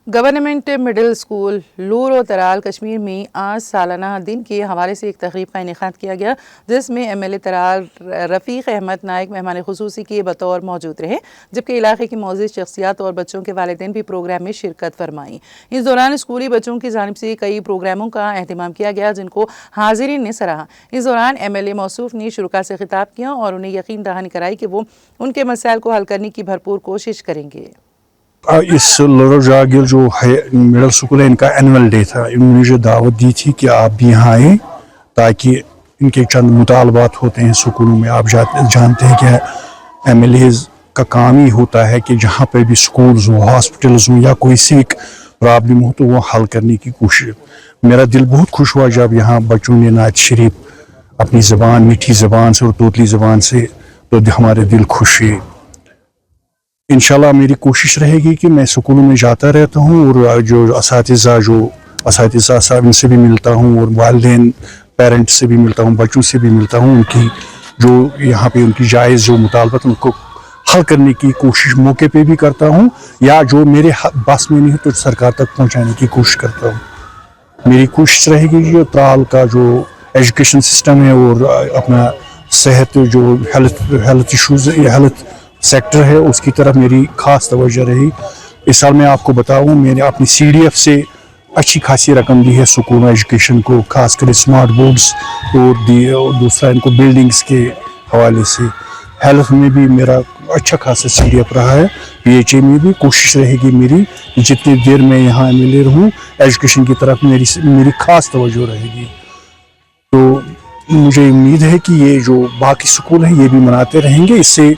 Government middle school lower و ترال کشمیر میں آج سالانہ دن کے حوالے سے ایک تقریب کا انعقاد کیا گیا، جس میں ایم ایل اے ترال رفیق احمد نائک مہمان خصوصی کے بطور موجود رہے، جبکہ علاقے کی معزز شخصیات اور بچوں کے والدین بھی پروگرام میں شرکت فرمائیں۔ اس دوران اسکولی بچوں کی جانب سے کئی پروگراموں کا اہتمام کیا گیا، جن کو حاضرین نے سراہا۔ اس دوران ایم ایل اے موصوف نے شرکاء سے خطاب کیا اور انہیں یقین دہانی کرائی کہ وہ ان کے مسائل کو حل کرنے کی بھرپور کوشش کریں گے۔ اس لورو جاگل جو مڈل اسکول ہے، ان کا اینول ڈے تھا۔ انہوں نے مجھے دعوت دی تھی کہ آپ بھی یہاں آئیں تاکہ ان کے چند مطالبات ہوتے ہیں اسکولوں میں۔ آپ جانتے ہیں کہ ایم ایل ایز کا کام ہی ہوتا ہے کہ جہاں پہ بھی اسکولز ہوں، ہاسپٹلز ہوں یا کوئی سیک پرابلم ہو تو وہ حل کرنے کی کوشش۔ میرا دل بہت خوش ہوا جب یہاں بچوں نے نعت شریف اپنی زبان، میٹھی زبان سے اور توتلی زبان سے، تو ہمارے دل خوش ہے۔ انشاءاللہ میری کوشش رہے گی کہ میں اسکولوں میں جاتا رہتا ہوں اور جو اساتذہ صاحب ان سے بھی ملتا ہوں اور والدین پیرنٹس سے بھی ملتا ہوں، بچوں سے بھی ملتا ہوں، ان کی جو یہاں پہ ان کی جائز جو مطالبات ان کو حل کرنے کی کوشش موقع پہ بھی کرتا ہوں، یا جو میرے بس میں نہیں ہے تو سرکار تک پہنچانے کی کوشش کرتا ہوں۔ میری کوشش رہے گی کہ ترال کا جو ایجوکیشن سسٹم ہے اور اپنا صحت جو ہیلتھ ایشوز ہیلتھ سیکٹر ہے اس کی طرف میری خاص توجہ رہی۔ اس سال میں آپ کو بتاؤں، میں نے اپنی سی ڈی ایف سے اچھی خاصی رقم دی ہے اسکول ایجوکیشن کو، خاص کر اسمارٹ بورڈز اور دوسرا ان کو بلڈنگز کے حوالے سے۔ ہیلتھ میں بھی میرا اچھا خاصا سی ڈی ایف رہا ہے، پی ایچ اے میں بھی کوشش رہے گی میری، جتنی دیر میں یہاں ایم ایل اے رہوں ایجوکیشن کی طرف میری خاص توجہ رہے گی۔ تو مجھے امید ہے کہ یہ جو باقی اسکول ہیں یہ بھی مناتے رہیں گے۔ اس سے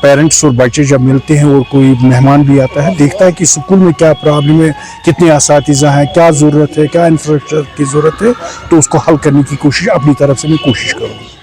پیرنٹس اور بچے جب ملتے ہیں اور کوئی مہمان بھی آتا ہے، دیکھتا ہے کہ اسکول میں کیا پرابلم ہے، کتنے اساتذہ ہیں، کیا ضرورت ہے، کیا انفراسٹرکچر کی ضرورت ہے، تو اس کو حل کرنے کی کوشش اپنی طرف سے میں کوشش کروں۔